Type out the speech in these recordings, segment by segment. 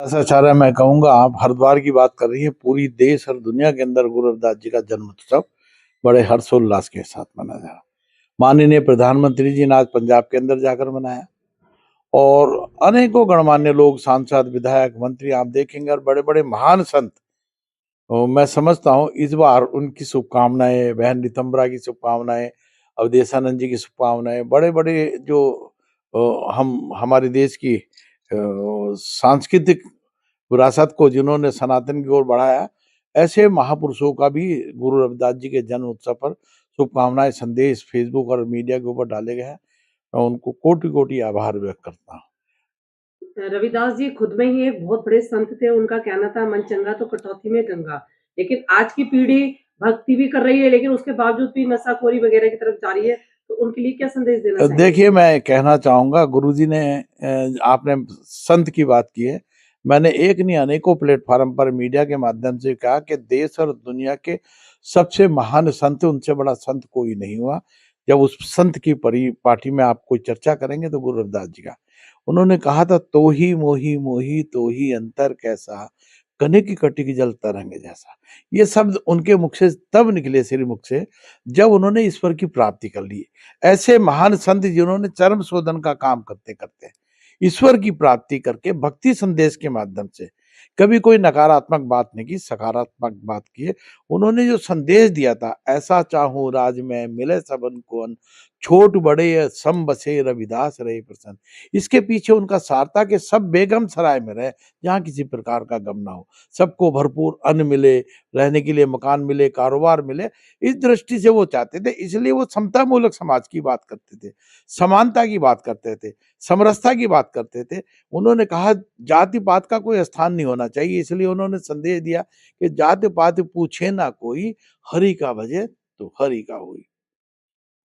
ऐसा आचार्य, मैं कहूंगा आप हरिद्वार की बात कर रही है। पूरी देश और दुनिया के अंदर गुरु रविदास जी का जन्म उत्सव बड़े हर्षोल्लास के साथ मनाया जा रहा। माननीय प्रधानमंत्री जी ने आज पंजाब के अंदर जाकर मनाया और अनेकों गणमान्य लोग, सांसद, विधायक, मंत्री आप देखेंगे और बड़े बड़े महान संत। मैं समझता हूँ इस बार उनकी शुभकामनाएं, बहन नितंबरा की शुभकामनाएं, अवधेशानंद जी की शुभकामनाएं, बड़े बड़े जो हम हमारे देश की सांस्कृतिक विरासत को जिन्होंने सनातन की ओर बढ़ाया, ऐसे महापुरुषों का भी गुरु रविदास जी के जन्म उत्सव पर शुभकामनाएं, संदेश फेसबुक और मीडिया के ऊपर डाले गए हैं। मैं उनको कोटि कोटि आभार व्यक्त करता हूँ। रविदास जी खुद में ही एक बहुत बड़े संत थे। उनका कहना था, मन चंगा तो कटौती में गंगा। लेकिन आज की पीढ़ी भक्ति भी कर रही है, लेकिन उसके बावजूद भी नशाखोरी वगैरह की तरफ जा रही है। तो उनके लिए क्या संदेश देना चाहेंगे? देखिए, मैं कहना चाहूंगा, गुरुजी ने आपने संत की बात की है। मैंने एक नहीं अनेकों प्लेटफार्म पर मीडिया के माध्यम से कहा कि देश और दुनिया के सबसे महान संत, उनसे बड़ा संत कोई नहीं हुआ। जब उस संत की परिपाटी में आप कोई चर्चा करेंगे तो गुरु रविदास जी का उन्होंने कहा था, तो ही मोही मोही तो ही अंतर कैसा, कने की कटी की जल तरंग जैसा। ये शब्द उनके मुख से तब निकले, श्री मुख से, जब उन्होंने ईश्वर की प्राप्ति कर ली। ऐसे महान संत जिन्होंने चरम शोधन का काम करते करते ईश्वर की प्राप्ति करके भक्ति संदेश के माध्यम से कभी कोई नकारात्मक बात नहीं की, सकारात्मक बात की है। उन्होंने जो संदेश दिया था, ऐसा चाहूं राज में मिले सबन को अन, छोट बड़े सम बसे रविदास रहे प्रसन्न। इसके पीछे उनका सार था कि सब बेगम सराय में रहे, जहाँ किसी प्रकार का गम ना हो, सबको भरपूर अन्न मिले, रहने के लिए मकान मिले, कारोबार मिले। इस दृष्टि से वो चाहते थे, इसलिए वो समता मूलक समाज की बात करते थे, समानता की बात करते थे, समरसता की बात करते थे। उन्होंने कहा जाति पात का कोई स्थान नहीं होना चाहिए, इसलिए उन्होंने संदेश दिया कि जाति पात पूछे ना कोई, हरि का भजे तो हरि का होई।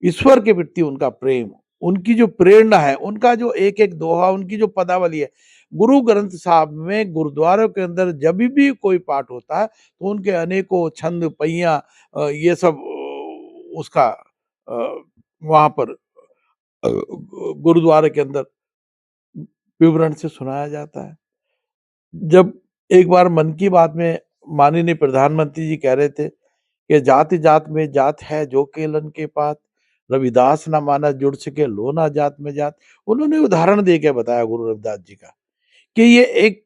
ईश्वर के प्रति उनका प्रेम, उनकी जो प्रेरणा है, उनका जो एक एक दोहा, उनकी जो पदावली है, गुरु ग्रंथ साहब में गुरुद्वारों के अंदर जब भी कोई पाठ होता है तो उनके अनेकों छंद, पहिया, ये सब उसका वहां पर गुरुद्वारे के अंदर विवरण से सुनाया जाता है। जब एक बार मन की बात में माननीय प्रधानमंत्री जी कह रहे थे कि जाति जात में जात है जो केलन के पात, रविदास ना माना जुड़ सके लो ना जात में जात। उन्होंने उदाहरण दे के बताया गुरु रविदास जी का कि ये एक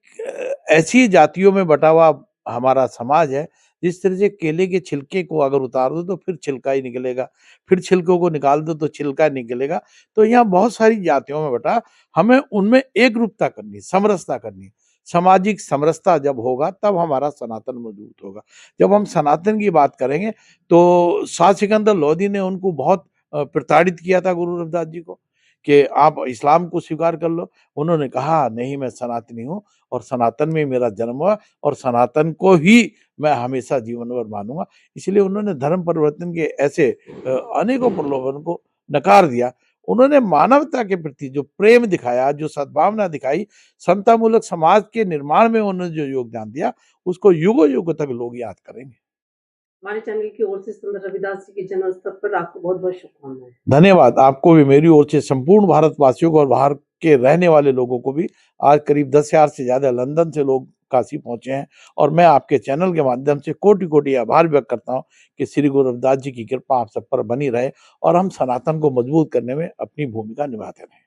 ऐसी जातियों में बटा हुआ हमारा समाज है। जिस तरह से केले के छिलके को अगर उतार दो तो फिर छिलका ही निकलेगा, फिर छिलकों को निकाल दो तो छिलका निकलेगा। तो यहाँ बहुत सारी जातियों में बटा, हमें उनमें एक रूपता करनी, समरसता करनी। सामाजिक समरसता जब होगा तब हमारा सनातन मजबूत होगा। जब हम सनातन की बात करेंगे तो शाह सिकंदर लोधी ने उनको बहुत प्रताड़ित किया था गुरु रविदास जी को कि आप इस्लाम को स्वीकार कर लो। उन्होंने कहा नहीं, मैं सनातनी हूँ और सनातन में मेरा जन्म हुआ और सनातन को ही मैं हमेशा जीवन भर मानूंगा। इसलिए उन्होंने धर्म परिवर्तन के ऐसे अनेकों प्रलोभन को नकार दिया। उन्होंने मानवता के प्रति जो प्रेम दिखाया, जो सद्भावना दिखाई, समतामूलक समाज के निर्माण में उन्होंने जो योगदान दिया, उसको युगों युगों तक लोग याद करेंगे। हमारे चैनल की ओर से संत रविदास जी के जन्म उत्सव पर आपको बहुत बहुत शुभकामनाएं। धन्यवाद। आपको भी मेरी ओर से, संपूर्ण भारतवासियों को और बाहर के रहने वाले लोगों को भी। आज करीब 10,000 से ज्यादा लंदन से लोग काशी पहुंचे हैं और मैं आपके चैनल के माध्यम से कोटि कोटि आभार व्यक्त करता हूं कि श्री गुरु रविदास जी की कृपा आप सब पर बनी रहे और हम सनातन को मजबूत करने में अपनी भूमिका निभाते रहें।